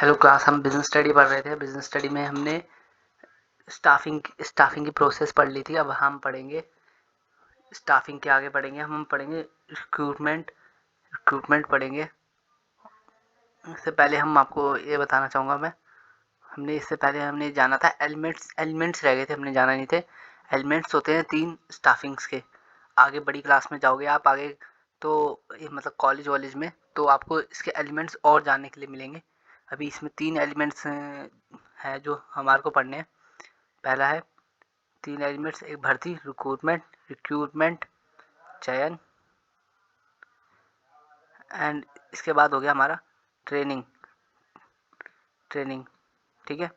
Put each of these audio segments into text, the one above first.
Hello class, हम business study पढ़ रहे थे। बिजनेस स्टडी में हमने स्टाफिंग की प्रोसेस पढ़ ली थी। अब हम पढ़ेंगे स्टाफिंग के आगे पढ़ेंगे हम पढ़ेंगे रिक्रूटमेंट पढ़ेंगे। इससे पहले हम आपको ये बताना चाहूँगा मैं, हमने इससे पहले हमने जाना था एलिमेंट्स रह गए थे, हमने जाना नहीं थे। एलिमेंट्स होते हैं 3 स्टाफिंग्स के। आगे बड़ी क्लास में जाओगे आप आगे, तो ये मतलब कॉलेज वॉलेज में, तो आपको इसके एलिमेंट्स और जानने के लिए मिलेंगे। अभी इसमें 3 एलिमेंट्स हैं जो हमारे को पढ़ने हैं। पहला है 3 एलिमेंट्स, एक भर्ती, रिक्रूटमेंट, चयन, एंड इसके बाद हो गया हमारा ट्रेनिंग। ठीक है,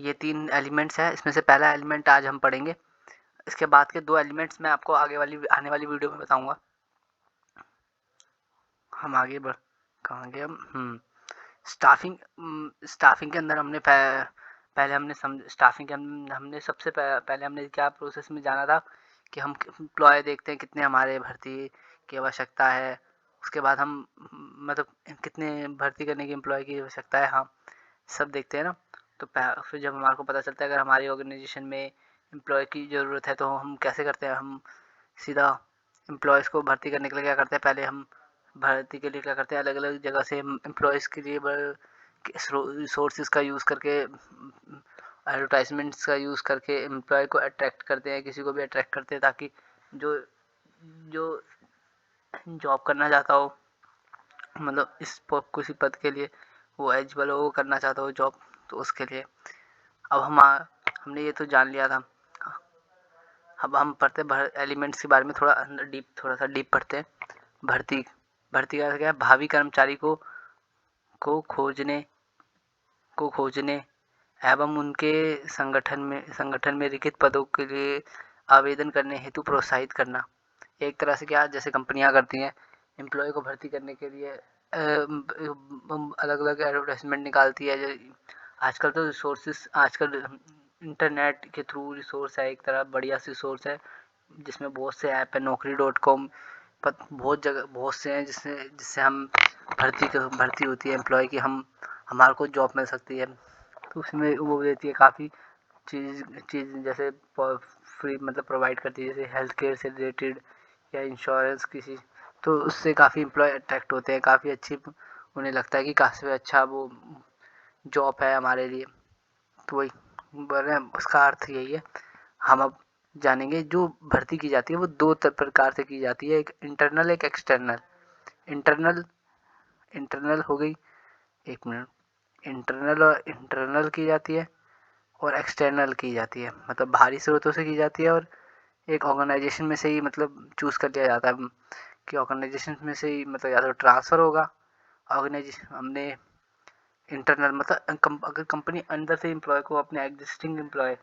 ये 3 एलिमेंट्स है। इसमें से पहला एलिमेंट आज हम पढ़ेंगे। इसके बाद के 2 एलिमेंट्स मैं आपको आने वाली वीडियो में बताऊंगा। हम आगे बढ़ कहाँ गए हम। स्टाफिंग के अंदर पहले हमने स्टाफिंग के अंदर हमने सबसे पहले हमने क्या प्रोसेस में जाना था कि हम एम्प्लॉय देखते हैं कितने हमारे भर्ती की आवश्यकता है। उसके बाद हम मतलब कितने भर्ती करने की एम्प्लॉय की आवश्यकता है, हाँ, सब देखते हैं ना। तो फिर जब हमारे को पता चलता है अगर हमारी ऑर्गेनाइजेशन में एम्प्लॉय की ज़रूरत है, तो हम कैसे करते हैं, हम सीधा एम्प्लॉयज़ को भर्ती करने के लिए क्या करते हैं, पहले हम भर्ती के लिए क्या करते हैं, अलग अलग जगह से एम्प्लॉयज़ के लिए रिसोर्सेज का यूज़ करके, एडवर्टाइजमेंट्स का यूज़ करके एम्प्लॉय को अट्रैक्ट करते हैं, किसी को भी अट्रैक्ट करते हैं, ताकि जो जो जॉब करना चाहता हो, मतलब किसी पद के लिए वो एलिजिबल हो, वो करना चाहता हो जॉब, तो उसके लिए। अब हमने ये तो जान लिया था। अब हम पढ़ते एलिमेंट्स के बारे में थोड़ा सा डीप पढ़ते हैं। भर्ती भर्ती का क्या है, भावी कर्मचारी को खोजने खोजने एवं उनके संगठन में लिखित पदों के लिए आवेदन करने हेतु प्रोत्साहित करना। एक तरह से क्या, जैसे कंपनियां करती हैं एम्प्लॉय को भर्ती करने के लिए अलग अलग एडवर्टाइजमेंट निकालती है। आजकल तो आजकल इंटरनेट के थ्रू रिसोर्स है, एक तरह बढ़िया सी रिसोर्स है जिसमें बहुत से ऐप है, naukri.com पर बहुत से हैं जिससे जिससे हम भर्ती होती है एम्प्लॉय की, हमारे को जॉब मिल सकती है। तो उसमें वो देती है काफ़ी चीज़ जैसे फ्री, मतलब प्रोवाइड करती है, जैसे हेल्थ केयर से रिलेटेड या इंश्योरेंस किसी। तो उससे काफ़ी एम्प्लॉय अट्रैक्ट होते हैं, काफ़ी अच्छी उन्हें लगता है कि काफ़ी अच्छा वो जॉब है हमारे लिए। तो वही बोल रहे हैं, उसका अर्थ यही है। हम अब जानेंगे जो भर्ती की जाती है वो 2 प्रकार से की जाती है, एक इंटरनल एक एक्सटर्नल। इंटरनल इंटरनल हो गई, एक मिनट, इंटरनल की जाती है और एक्सटर्नल की जाती है, मतलब बाहरी स्रोतों से की जाती है, और एक ऑर्गेनाइजेशन में से ही मतलब चूज़ कर लिया जाता है कि ऑर्गेनाइजेशन में से ही मतलब या तो ट्रांसफ़र होगा। ऑर्गेनाइजेशन हमने इंटरनल मतलब अगर कंपनी अंदर से एम्प्लॉय को, अपने एग्जिस्टिंग एम्प्लॉय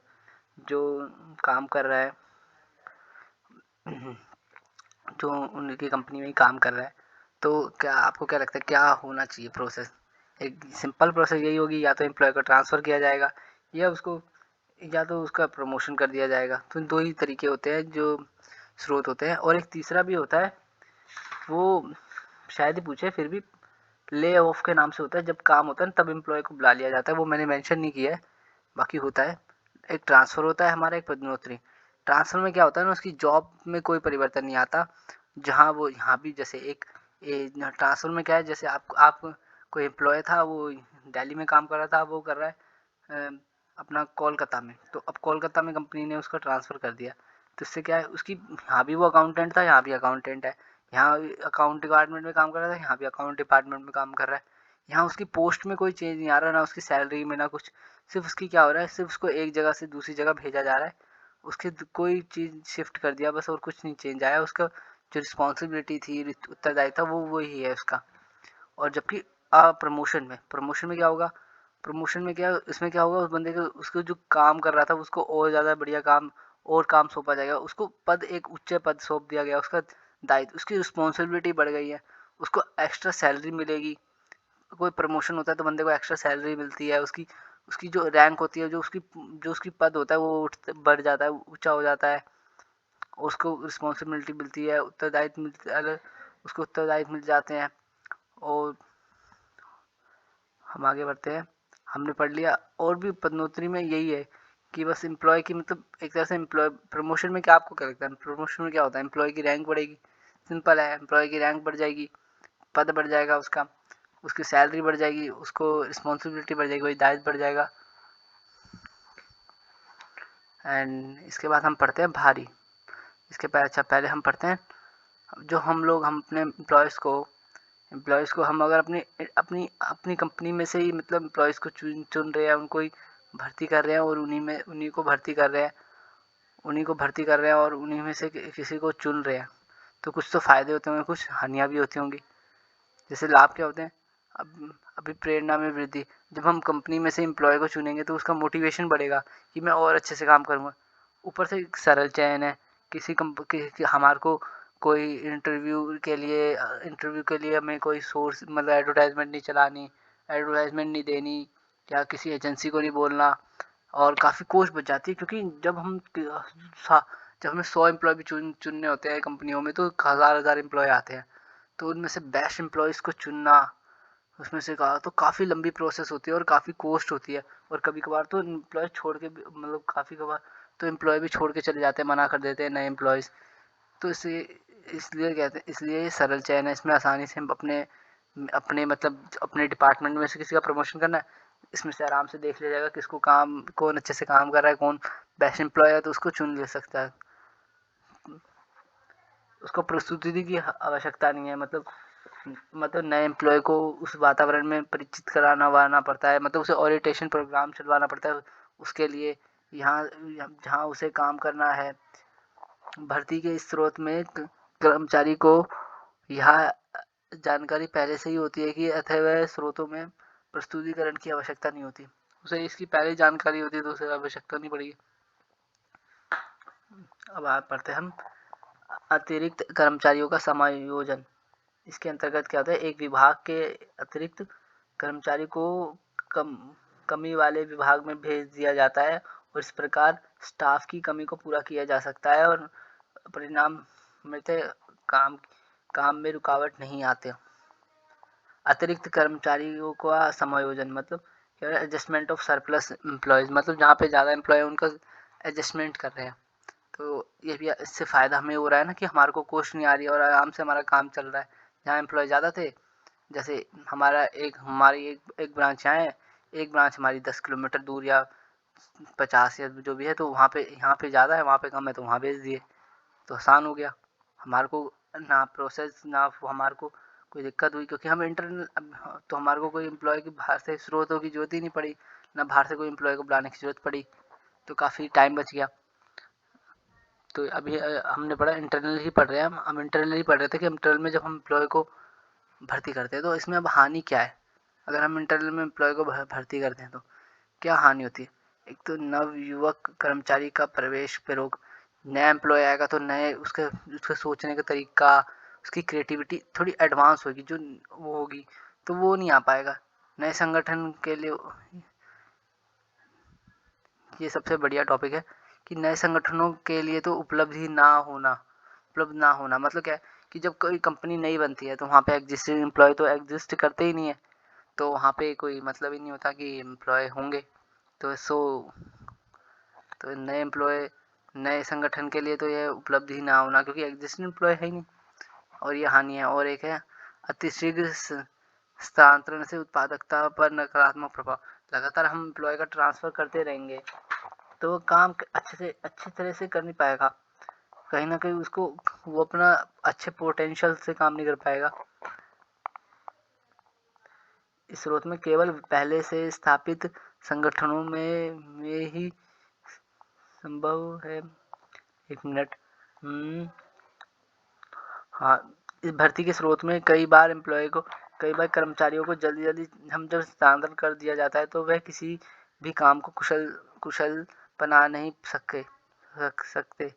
जो काम कर रहा है, जो उनकी कंपनी में ही काम कर रहा है, तो क्या आपको क्या लगता है क्या होना चाहिए प्रोसेस? एक सिंपल प्रोसेस यही होगी, या तो एम्प्लॉय को ट्रांसफ़र किया जाएगा या उसको, या तो उसका प्रमोशन कर दिया जाएगा। तो 2 ही तरीके होते हैं जो स्रोत होते हैं, और एक तीसरा भी होता है, वो शायद ही पूछे, फिर भी ले ऑफ के नाम से होता है। जब काम होता है तब एम्प्लॉय को बुला लिया जाता है, वो मैंने मेंशन नहीं किया है, बाकी होता है। एक ट्रांसफ़र होता है हमारा, एक पदोन्नति। ट्रांसफ़र में क्या होता है ना, उसकी जॉब में कोई परिवर्तन नहीं आता, जहाँ वो यहाँ भी जैसे एक ट्रांसफ़र में क्या है, जैसे आप कोई एम्प्लॉय था, वो दिल्ली में काम कर रहा था, वो कर रहा है अपना कोलकाता में, तो अब कोलकाता में कंपनी ने उसका ट्रांसफ़र कर दिया। तो इससे क्या है, उसकी यहाँ भी वो अकाउंटेंट था, यहाँ भी अकाउंटेंट है, यहाँ अकाउंट डिपार्टमेंट में काम कर रहा था, यहाँ भी अकाउंट डिपार्टमेंट में काम कर रहा है। यहाँ उसकी पोस्ट में कोई चेंज नहीं आ रहा, ना उसकी सैलरी में, ना कुछ। सिर्फ उसकी क्या हो रहा है, सिर्फ उसको एक जगह से दूसरी जगह भेजा जा रहा है, उसकी कोई चीज़ शिफ्ट कर दिया बस, और कुछ नहीं चेंज आया। उसका जो रिस्पॉन्सिबिलिटी थी, उत्तरदायित्व था, वो वही है उसका। और जबकि प्रमोशन में क्या होगा, प्रमोशन में क्या, इसमें क्या होगा, उस बंदे को, उसको जो काम कर रहा था उसको और ज़्यादा बढ़िया काम और काम सौंपा जाएगा, उसको पद, एक उच्च पद सौंप दिया गया, उसका दायित्व, उसकी रिस्पॉन्सिबिलिटी बढ़ गई है, उसको एक्स्ट्रा सैलरी मिलेगी। कोई प्रमोशन होता है तो बंदे को एक्स्ट्रा सैलरी मिलती है, उसकी उसकी जो रैंक होती है, जो उसकी पद होता है, वो बढ़ जाता है, ऊंचा हो जाता है, उसको रिस्पॉन्सिबिलिटी मिलती है, उसको उत्तरदायित्व मिल जाते हैं। और हम आगे बढ़ते हैं। हमने पढ़ लिया। और भी पदोन्नति में यही है कि बस एम्प्लॉय की मतलब एक तरह से एम्प्लॉय प्रमोशन में क्या आपको क्या लगता है, प्रमोशन में क्या होता है, एम्प्लॉय की रैंक बढ़ेगी। सिंपल है, एम्प्लॉय की रैंक बढ़ जाएगी, पद बढ़ जाएगा उसका, उसकी सैलरी बढ़ जाएगी, उसको रिस्पॉन्सिबिलिटी बढ़ जाएगी, वही दायित्व बढ़ जाएगा। एंड इसके बाद हम पढ़ते हैं भारी। इसके पहले पहले हम पढ़ते हैं जो हम अपने एम्प्लॉयज़ को हम अगर अपनी अपनी अपनी कंपनी में से ही मतलब एम्प्लॉयज़ को चुन रहे हैं, उनको ही भर्ती कर रहे हैं और उन्हीं को भर्ती कर रहे हैं, और उन्हीं में से किसी को चुन रहे हैं, तो कुछ तो फ़ायदे होते होंगे, कुछ हानियाँ भी होती होंगी। जैसे लाभ क्या होते हैं, अब अभी प्रेरणा में वृद्धि। जब हम कंपनी में से एम्प्लॉय को चुनेंगे तो उसका मोटिवेशन बढ़ेगा कि मैं और अच्छे से काम करूँगा। ऊपर से एक सरल चयन है, हमारे को कोई इंटरव्यू के लिए हमें कोई सोर्स मतलब एडवर्टाइजमेंट नहीं देनी, या किसी एजेंसी को नहीं बोलना, और काफ़ी कॉस्ट बच जाती है। क्योंकि जब हमें 100 एम्प्लॉय भी चुनने होते हैं कंपनियों में, तो हज़ार एम्प्लॉय आते हैं, तो उनमें से बेस्ट एम्प्लॉयज़ को चुनना, उसमें से कहा तो काफ़ी लंबी प्रोसेस होती है और काफ़ी कॉस्ट होती है। और कभी कभार तो एम्प्लॉय छोड़ के मतलब काफ़ी कभार तो एम्प्लॉय भी छोड़ के चले जाते हैं, मना कर देते हैं नए एम्प्लॉयज़। तो इसलिए ये सरल चयन है, इसमें आसानी से हम अपने अपने मतलब अपने डिपार्टमेंट में से किसी का प्रमोशन करना है, इसमें से आराम से देख लिया जाएगा किसको काम कौन अच्छे से काम कर रहा है, कौन बेस्ट एम्प्लॉय है, तो उसको चुन ले सकता है। उसको प्रस्तुति की आवश्यकता नहीं है, मतलब नए एम्प्लॉय को उस वातावरण में परिचित कराना वाना पड़ता है, मतलब उसे ओरिएंटेशन प्रोग्राम चलवाना पड़ता है उसके लिए, यहाँ जहाँ उसे काम करना है। भर्ती के स्रोत में कर्मचारी को यह जानकारी पहले से ही होती है कि अथवा स्रोतों में प्रस्तुतिकरण की आवश्यकता नहीं होती, उसे इसकी पहले जानकारी होती है, तो उसे आवश्यकता नहीं पड़ेगी। अब आप पढ़ते हैं हम अतिरिक्त कर्मचारियों का समायोजन। इसके अंतर्गत क्या होता है, एक विभाग के अतिरिक्त कर्मचारी को कम कमी वाले विभाग में भेज दिया जाता है, और इस प्रकार स्टाफ की कमी को पूरा किया जा सकता है, और परिणाम में काम काम में रुकावट नहीं आते। अतिरिक्त कर्मचारियों का समायोजन मतलब क्या है, एडजस्टमेंट ऑफ सरप्लस एम्प्लॉयज़, मतलब जहाँ पे ज़्यादा एम्प्लॉय है उनका एडजस्टमेंट कर रहे हैं। तो ये भी इससे फ़ायदा हमें हो रहा है ना कि हमारे को कॉस्ट नहीं आ रही है और आराम से हमारा काम चल रहा है। जहाँ एम्प्लॉय ज़्यादा थे, जैसे हमारी एक ब्रांच यहाँ है, एक ब्रांच हमारी 10 किलोमीटर दूर या 50 या जो भी है, तो वहाँ पे यहाँ पे ज़्यादा है, वहाँ पे कम है, तो वहाँ भेज दिए, तो आसान हो गया हमारे को। ना प्रोसेस ना हमारे को कोई दिक्कत हुई, क्योंकि हम इंटरनल, तो हमारे को कोई एम्प्लॉय की बाहर से स्रोतों की जरूरत ही नहीं पड़ी, ना बाहर से कोई एम्प्लॉय को बुलाने की जरूरत पड़ी, तो काफ़ी टाइम बच गया। तो अभी हमने पढ़ा इंटरनल ही पढ़ रहे हैं हम इंटरनल ही पढ़ रहे थे कि इंटरनल में जब हम एम्प्लॉय को भर्ती करते हैं तो इसमें अब हानि क्या है। अगर हम इंटरनल में एम्प्लॉय को भर्ती करते हैं तो क्या हानि होती है। एक तो नव युवक कर्मचारी का प्रवेश पे रोक। नया एम्प्लॉय आएगा तो नए उसके उसके सोचने का तरीका, उसकी क्रिएटिविटी थोड़ी एडवांस होगी, जो वो होगी तो वो नहीं आ पाएगा। नए संगठन के लिए ये सबसे बढ़िया टॉपिक है कि नए संगठनों के लिए तो उपलब्ध ना होना मतलब क्या है कि जब कोई कंपनी नई बनती है तो वहाँ पे एग्जिस्टिंग एम्प्लॉय तो एग्जिस्ट करते ही नहीं है, तो वहाँ पे कोई मतलब ही नहीं होता कि एम्प्लॉय होंगे। तो तो नए संगठन के लिए तो ये उपलब्ध ही ना होना, क्योंकि एग्जिस्टिंग एम्प्लॉय है ही नहीं, और ये हानि है। और एक है अतिशीघ्र स्थानांतरण से उत्पादकता पर नकारात्मक प्रभाव। लगातार हम एम्प्लॉय का ट्रांसफ़र करते रहेंगे तो वो काम अच्छी तरह से कर नहीं पाएगा, कहीं ना कहीं उसको वो अपना अच्छे पोटेंशियल से काम नहीं कर पाएगा। इस स्रोत में केवल पहले से स्थापित संगठनों में ही संभव है। एक मिनट। हाँ, इस भर्ती के स्रोत में कई बार कर्मचारियों को जल्दी जल्दी हम जब स्थानांतरण कर दिया जाता है तो वह किसी भी काम को कुशल बना नहीं सकते।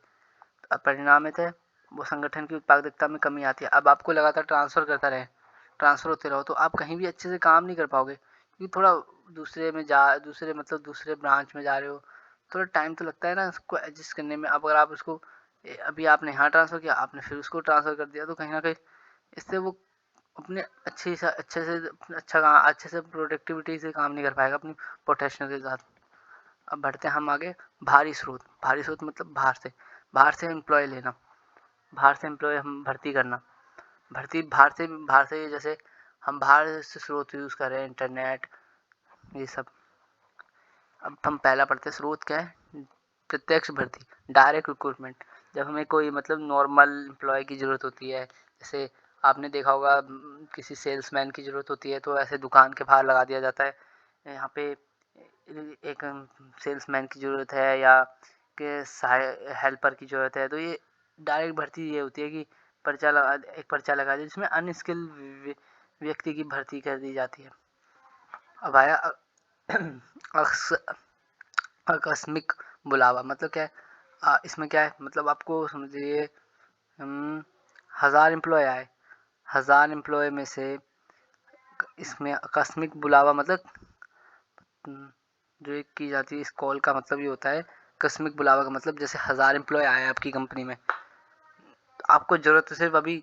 परिणामतः वो संगठन की उत्पादकता में कमी आती है। अब आपको लगातार ट्रांसफ़र होते रहो तो आप कहीं भी अच्छे से काम नहीं कर पाओगे, क्योंकि थोड़ा दूसरे ब्रांच में जा रहे हो, थोड़ा टाइम तो लगता है ना उसको एडजस्ट करने में। अब अगर आप अभी आपने यहाँ ट्रांसफ़र किया, आपने फिर उसको ट्रांसफ़र कर दिया, तो कहीं ना कहीं इससे वो अपने अच्छे से प्रोडक्टिविटी से काम नहीं कर पाएगा अपनी प्रोफेशनल के साथ। अब बढ़ते हैं हम आगे। भारी स्रोत मतलब बाहर से एम्प्लॉय लेना, बाहर से एम्प्लॉय हम भर्ती करना। बाहर से जैसे हम बाहर से स्रोत यूज़ कर रहे हैं, इंटरनेट, ये सब। अब हम पहला पढ़ते हैं, स्रोत क्या है? प्रत्यक्ष भर्ती, डायरेक्ट रिक्रूटमेंट। जब हमें कोई मतलब नॉर्मल एम्प्लॉय की ज़रूरत होती है, जैसे आपने देखा होगा किसी सेल्समैन की ज़रूरत होती है तो ऐसे दुकान के बाहर लगा दिया जाता है, यहाँ पे एक सेल्समैन की ज़रूरत है या कि हेल्पर की ज़रूरत है, तो ये डायरेक्ट भर्ती ये होती है कि एक पर्चा लगा दिया जिसमें अनस्किल व्यक्ति की भर्ती कर दी जाती है। अब आया आकस्मिक बुलावा, मतलब क्या है? इसमें क्या है, मतलब आपको समझिए 1000 एम्प्लॉय आए, 1000 एम्प्लॉय में से इसमें आकस्मिक बुलावा मतलब जो एक की जाती है, इस कॉल का मतलब ये होता है, आकस्मिक बुलावा का मतलब जैसे 1000 एम्प्लॉय आए आपकी कंपनी में, आपको ज़रूरत सिर्फ अभी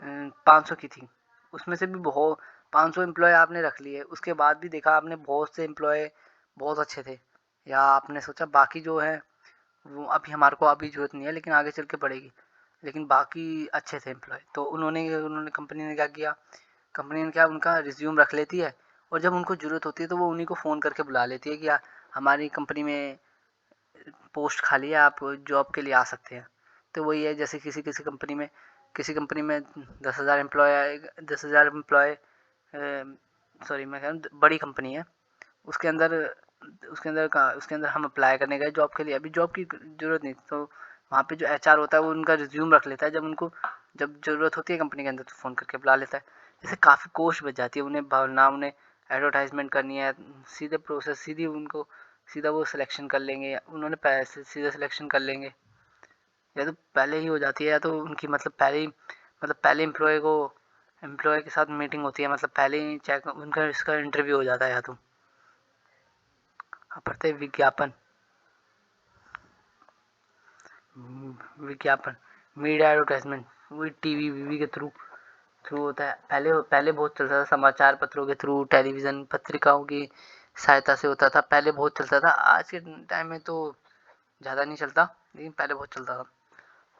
500 की थी, उसमें से भी बहुत 500 एम्प्लॉय आपने रख लिए, उसके बाद भी देखा आपने बहुत से एम्प्लॉय बहुत अच्छे थे, या आपने सोचा बाकी जो है वो अभी हमारे को अभी ज़रूरत नहीं है लेकिन आगे चल के पड़ेगी, लेकिन बाकी अच्छे थे एम्प्लॉय, तो उन्होंने कंपनी ने क्या किया, कंपनी ने क्या उनका रिज्यूम रख लेती है, और जब उनको ज़रूरत होती है तो वो उन्हीं को फ़ोन करके बुला लेती है कि हमारी कंपनी में पोस्ट खाली है, आप जॉब के लिए आ सकते हैं। तो वही है, जैसे किसी कंपनी में 10,000 एम्प्लॉय आए, 10,000 एम्प्लॉय, सॉरी मैं कह रहा हूँ बड़ी कंपनी है, उसके अंदर उसके अंदर हम अप्लाई करने गए जॉब के लिए, अभी जॉब की ज़रूरत नहीं, तो वहाँ पे जो एचआर होता है वो उनका रिज्यूम रख लेता है, जब ज़रूरत होती है कंपनी के अंदर तो फ़ोन करके बुला लेता है। इससे काफ़ी कॉस्ट बच जाती है, उन्हें एडवर्टाइजमेंट करनी है, सीधा वो सिलेक्शन कर लेंगे, उन्होंने पैसे सीधा सिलेक्शन कर लेंगे, या तो पहले ही हो जाती है, या तो उनकी पहले एम्प्लॉय के साथ मीटिंग होती है, मतलब पहले ही चेक उनका इसका इंटरव्यू हो जाता है, या तो पढ़ते विज्ञापन। विज्ञापन मीडिया एडवर्टाइजमेंट, वही टीवी वीवी के थ्रू थ्रू होता है, पहले बहुत चलता था, समाचार पत्रों के थ्रू, टेलीविज़न पत्रिकाओं की सहायता से होता था, पहले बहुत चलता था, आज के टाइम में तो ज़्यादा नहीं चलता, लेकिन पहले बहुत चलता था।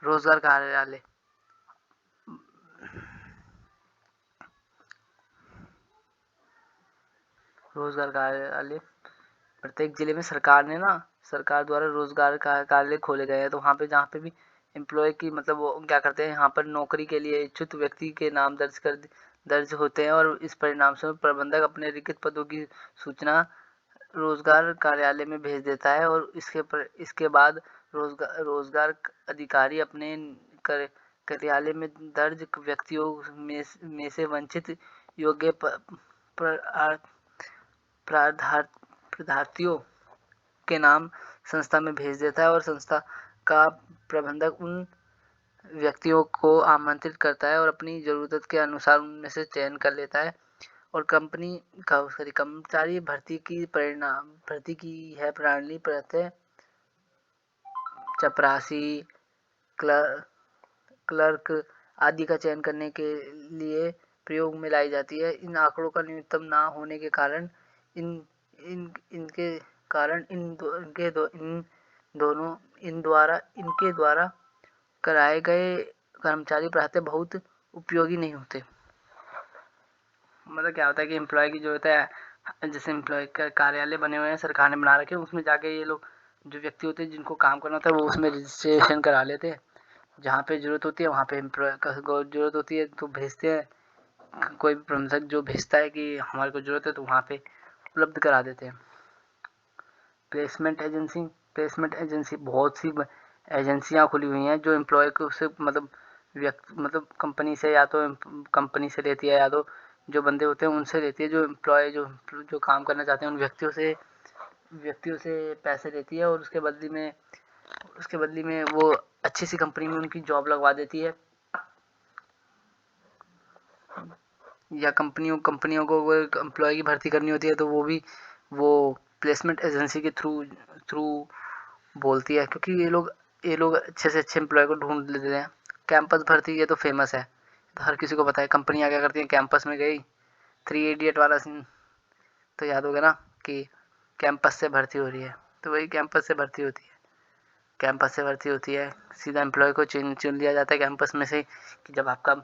रोजगार कार्यालय, रोजगार कार्यालय प्रत्येक जिले में सरकार द्वारा रोजगार कार्यालय खोले गए हैं, तो वहाँ पे जहाँ पे भी एम्प्लॉय की मतलब वो क्या करते हैं, यहाँ पर नौकरी के लिए इच्छुक व्यक्ति के नाम दर्ज होते हैं, और इस परिणाम से प्रबंधक अपने रिक्त पदों की सूचना रोजगार कार्यालय में भेज देता है, और इसके बाद रोजगार अधिकारी अपने कार्यालय में दर्ज व्यक्तियों में से वंचित योग्य प्रार्थार्थियों के नाम संस्था में भेज देता है, और संस्था का प्रबंधक उन व्यक्तियों को आमंत्रित करता है और अपनी ज़रूरत के अनुसार उनमें से चयन कर लेता है, और कर्मचारी भर्ती की है प्रणाली प्रत्यय चपरासी, क्लर्क आदि का चयन करने के लिए प्रयोग में लाई जाती है। इन आंकड़ों का न्यूनतम ना होने के कारण इन इन इनके कारण इनके द्वारा कराए गए कर्मचारी प्रायतः बहुत उपयोगी नहीं होते। मतलब क्या होता है कि एम्प्लॉय की जो होता है, जैसे एम्प्लॉय का कार्यालय बने हुए हैं, सरकार ने बना रखे हैं, उसमें जाके ये लोग जो व्यक्ति होते हैं जिनको काम करना होता है वो उसमें रजिस्ट्रेशन करा लेते हैं, जहाँ पे ज़रूरत होती है वहाँ पे एम्प्लॉय का ज़रूरत होती है तो भेजते हैं, कोई भी प्रबंधक जो भेजता है कि हमारे को ज़रूरत है तो वहाँ पे उपलब्ध करा देते हैं। प्लेसमेंट एजेंसी बहुत सी एजेंसियाँ खुली हुई हैं जो एम्प्लॉय को से मतलब कंपनी से लेती है, या तो जो बंदे होते हैं उनसे लेती है, जो एम्प्लॉय जो काम करना चाहते हैं उन व्यक्तियों से पैसे लेती है, और उसके बदले में वो अच्छी सी कंपनी में उनकी जॉब लगवा देती है, या कंपनियों को एम्प्लॉय की भर्ती करनी होती है तो वो प्लेसमेंट एजेंसी के थ्रू थ्रू बोलती है, क्योंकि ये लोग अच्छे से अच्छे एम्प्लॉय को ढूंढ लेते हैं। कैंपस भर्ती ये तो फेमस है, तो हर किसी को पता है कंपनियाँ क्या करती हैं, कैंपस में गई, 3 इडियट वाला सीन तो याद होगा ना कि कैंपस से भर्ती हो रही है, तो वही कैंपस से भर्ती होती है। कैंपस से भर्ती होती है, सीधा एम्प्लॉय को चुन लिया जाता है कैंपस में से कि जब आपका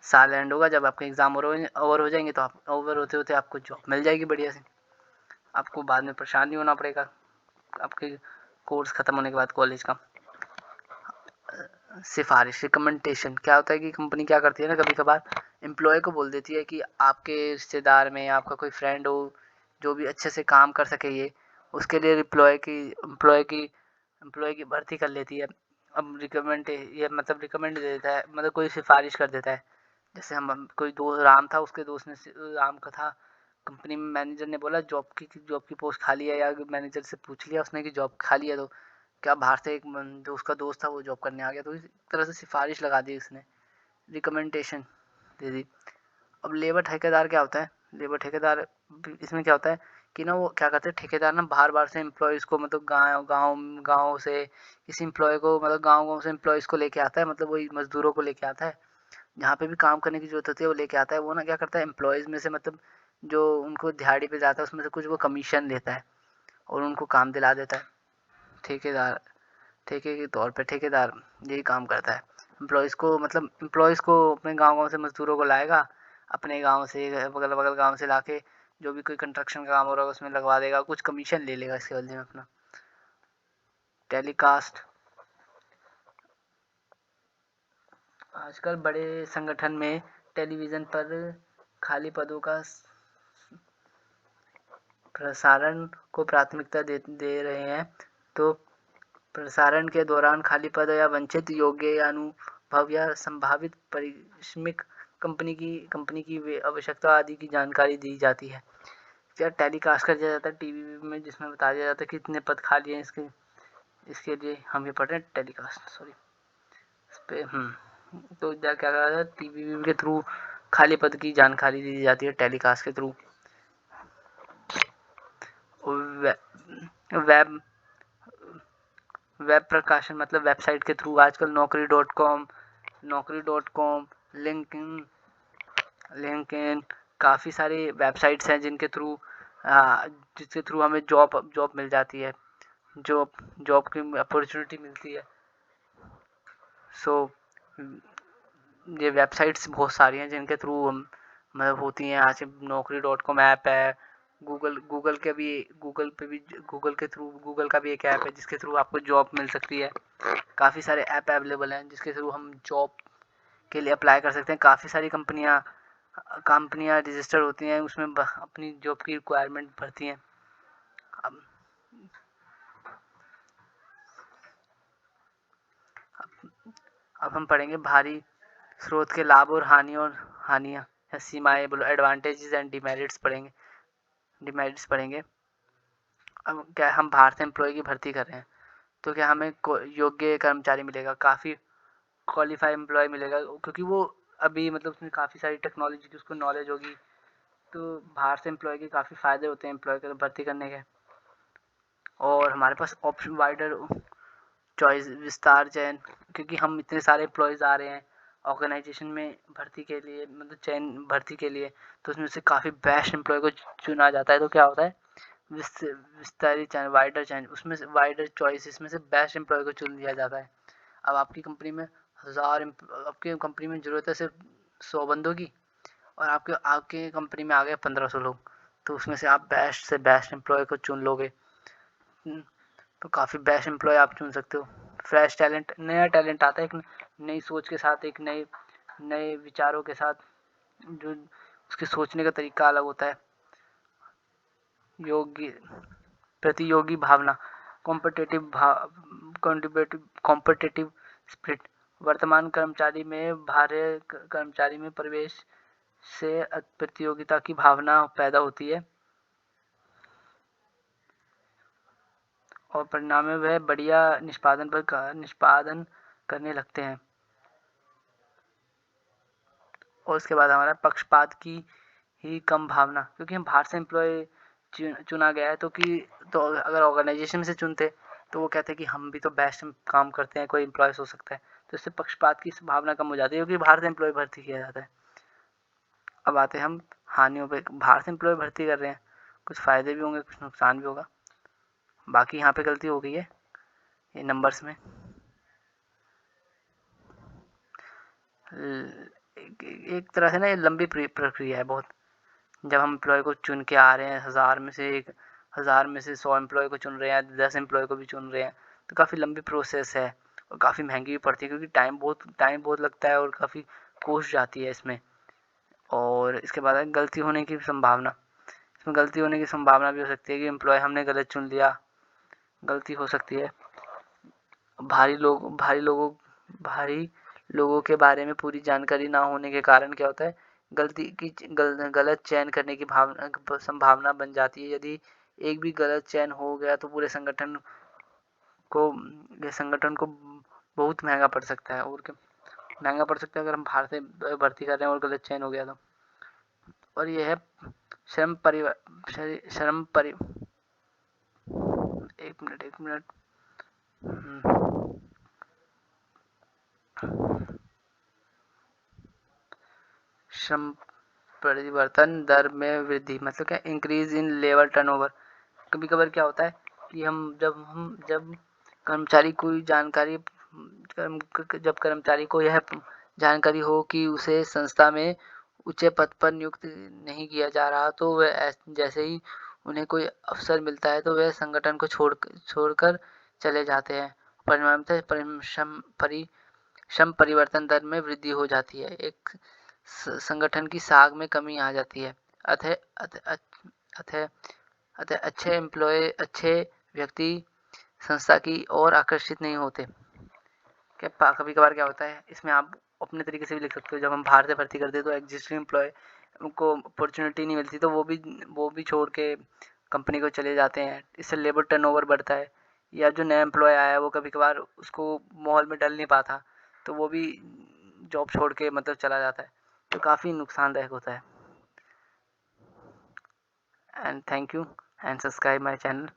साल एंड होगा, जब आपके एग्ज़ाम ओवर हो जाएंगे, तो आप ओवर होते होते आपको जॉब मिल जाएगी बढ़िया से। आपको बाद में परेशान नहीं होना पड़ेगा आपके कोर्स ख़त्म होने के बाद कॉलेज का। सिफारिश, रिकमेंडेशन क्या होता है कि कंपनी क्या करती है ना, कभी कभार एम्प्लॉय को बोल देती है कि आपके रिश्तेदार में आपका कोई फ्रेंड हो जो भी अच्छे से काम कर सके, ये उसके लिए एम्प्लॉय की भर्ती कर लेती है। अब रिकमेंड ये मतलब रिकमेंड दे देता है, मतलब कोई सिफारिश कर देता है। जैसे हम कोई दोस्त राम था, उसके दोस्त ने राम का था, कंपनी में मैनेजर ने बोला जॉब की पोस्ट खाली है, या मैनेजर से पूछ लिया उसने कि जॉब खाली है, तो क्या बाहर से एक जो उसका दोस्त था वो जॉब करने आ गया, तो इस तरह से सिफारिश लगा दी उसने, रिकमेंडेशन दे दी। अब लेबर ठेकेदार क्या होता है, लेबर ठेकेदार इसमें क्या होता है कि ना वो क्या करते हैं, ठेकेदार ना बाहर बाहर से एम्प्लॉयज़ को, मतलब गाँव से किसी एम्प्लॉय को, मतलब गाँव से एम्प्लॉयज़ को लेके आता है, मतलब वही मजदूरों को लेके आता है, जहाँ पे भी काम करने की ज़रूरत होती है वो लेके आता है। वो ना क्या करता है, एम्प्लॉयज़ में से मतलब जो उनको दिहाड़ी पे जाता है उसमें से कुछ वो कमीशन लेता है और उनको काम दिला देता है। ठेकेदार, ठेके के तौर पे ठेकेदार यही काम करता है। एम्प्लॉयज़ को अपने गाँव से मज़दूरों को लाएगा, अपने गाँव से बगल गाँव से लाके जो भी कोई कंस्ट्रक्शन का काम हो रहा है उसमें लगवा देगा, कुछ कमीशन ले लेगा इसके बदले में अपना। टेलीकास्ट, आजकल बड़े संगठन में टेलीविज़न पर खाली पदों का प्रसारण को प्राथमिकता दे रहे हैं, तो प्रसारण के दौरान खाली पद या वंचित योग्य या अनुभव या संभावित परिश्रमिक कंपनी की आवश्यकता आदि की जानकारी दी जाती है। क्या टेलीकास्ट कर दिया जाता है टीवी में, जिसमें बता दिया जाता है कितने पद खाली हैं इसके लिए हम ये पढ़ रहे हैं टेलीकास्ट, सॉरी इस पे तो क्या क्या करा जाता है, टीवी के थ्रू खाली पद की जानकारी दी जाती है टेलीकास्ट के थ्रू। वेब वेब प्रकाशन मतलब वेबसाइट के थ्रू आजकल नौकरी.com, लिंक्डइन लिंक्डइन काफ़ी सारी वेबसाइट्स हैं जिसके थ्रू हमें जॉब मिल जाती है, जॉब की अपॉर्चुनिटी मिलती है। सो ये वेबसाइट्स बहुत सारी हैं जिनके थ्रू हम मतलब होती हैं। आज नौकरी.com ऐप है, गूगल के थ्रू, गूगल का भी एक ऐप है जिसके थ्रू आपको जॉब मिल सकती है। काफ़ी सारे ऐप अवेलेबल हैं जिसके थ्रू हम जॉब के लिए अप्लाई कर सकते हैं। काफ़ी सारी कंपनियां रजिस्टर होती हैं, उसमें अपनी जॉब की रिक्वायरमेंट भरती हैं। अब अब हम पढ़ेंगे भारी स्रोत के लाभ और हानियाँ या सीमाएँ, बोलो एडवांटेजेस एंड डिमेरिट्स पढ़ेंगे। अब क्या हम बाहर से एम्प्लॉय की भर्ती कर रहे हैं, तो क्या हमें योग्य कर्मचारी मिलेगा, काफ़ी क्वालिफाइड एम्प्लॉय मिलेगा, क्योंकि वो अभी मतलब उसमें काफ़ी सारी टेक्नोलॉजी की उसको नॉलेज होगी। तो बाहर से एम्प्लॉय के काफ़ी फ़ायदे होते हैं एम्प्लॉय के भर्ती करने के। और हमारे पास ऑप्शन वाइडर चॉइस, विस्तार चयन, क्योंकि हम इतने सारे एम्प्लॉयज़ आ रहे हैं ऑर्गेनाइजेशन में भर्ती के लिए, मतलब चयन भर्ती के लिए, तो उसमें से काफ़ी बेस्ट एम्प्लॉय को चुना जाता है। तो क्या होता है, विस्तारित चयन, वाइडर चयन, उसमें से वाइडर चॉइस, इसमें से बेस्ट एम्प्लॉय को चुन लिया जाता है। अब आपकी कंपनी में आपकी कंपनी में ज़रूरत है सिर्फ 100 बंदों की, और आपके कंपनी में आ गए 1500 लोग, तो उसमें से आप बेस्ट से बेस्ट एम्प्लॉय को चुन लोगे। तो काफ़ी बेस्ट एम्प्लॉय आप चुन सकते हो। फ्रेश टैलेंट, नया टैलेंट आता है एक नई सोच के साथ, एक नए नए विचारों के साथ, जो उसके सोचने का तरीका अलग होता है। योग्य प्रतियोगी भावना, कॉम्पिटिटिव स्पिरिट, वर्तमान कर्मचारी में प्रवेश से प्रतियोगिता की भावना पैदा होती है और परिणाम में वह बढ़िया निष्पादन करने लगते हैं। और उसके बाद हमारा पक्षपात की ही कम भावना, क्योंकि हम बाहर से एम्प्लॉय चुना गया है, तो अगर ऑर्गेनाइजेशन में से चुनते तो वो कहते हैं कि हम भी तो बेस्ट काम करते हैं, कोई एम्प्लॉयज़ हो सकता है, तो इससे पक्षपात की संभावना कम हो जाती है, क्योंकि बाहर से एम्प्लॉय भर्ती किया जाता है। अब आते हैं हम हानियों पे। बाहर से एम्प्लॉय भर्ती कर रहे हैं, कुछ फ़ायदे भी होंगे, कुछ नुकसान भी होगा। बाकी यहाँ पे गलती हो गई है ये नंबर्स में। एक तरह से ना ये लंबी प्रक्रिया है बहुत। जब हम एम्प्लॉय को चुन के आ रहे हैं, 1000 में से 100 एम्प्लॉय को चुन रहे हैं, 10 एम्प्लॉय को भी चुन रहे हैं, तो काफ़ी लंबी प्रोसेस है और काफ़ी महंगी भी पड़ती है, क्योंकि टाइम बहुत लगता है और काफ़ी कॉस्ट जाती है इसमें। और इसके बाद है गलती होने की संभावना। इसमें गलती होने की संभावना भी हो सकती है कि एम्प्लॉय हमने गलत चुन लिया, गलती हो सकती है। भारी लोगों के बारे में पूरी जानकारी ना होने के कारण क्या होता है, गलत चयन करने की संभावना बन जाती है। यदि एक भी गलत चयन हो गया तो पूरे को संगठन को बहुत महंगा पड़ सकता है। और महंगा पड़ सकता है अगर हम बाहर से भर्ती कर रहे हैं और गलत चयन हो गया तो। और यह है श्रम परिवार श्रम परि एक मिनट श्रम परिवर्तन दर में वृद्धि, मतलब क्या, इंक्रीज इन लेबर टर्नओवर। कभी कभार क्या होता है कि जब कर्मचारी कोई जानकारी जब कर्मचारी को यह जानकारी हो कि उसे संस्था में ऊंचे पद पर नियुक्त नहीं किया जा रहा, तो वह जैसे ही उन्हें कोई अवसर मिलता है तो वह संगठन को छोड़कर चले जाते हैं। परिणामतः श्रम परिवर्तन दर में वृद्धि हो जाती है। एक संगठन की साख में कमी आ जाती है। अतः अतः अतः अतः अच्छे व्यक्ति संस्था की ओर आकर्षित नहीं होते। क्या कभी कभार क्या होता है, इसमें आप अपने तरीके से भी लिख सकते हो। जब हम बाहर से भर्ती करते हैं तो एग्जिस्टिंग एम्प्लॉय को अपॉर्चुनिटी नहीं मिलती, तो वो भी छोड़ के कंपनी को चले जाते हैं। इससे लेबर टर्नओवर बढ़ता है। या जो नया एम्प्लॉय आया है वो कभी कभार उसको माहौल में ढल नहीं पाता, तो वो भी जॉब छोड़ के मतलब चला जाता है, तो काफ़ी नुकसानदायक होता है। And thank you and subscribe my channel.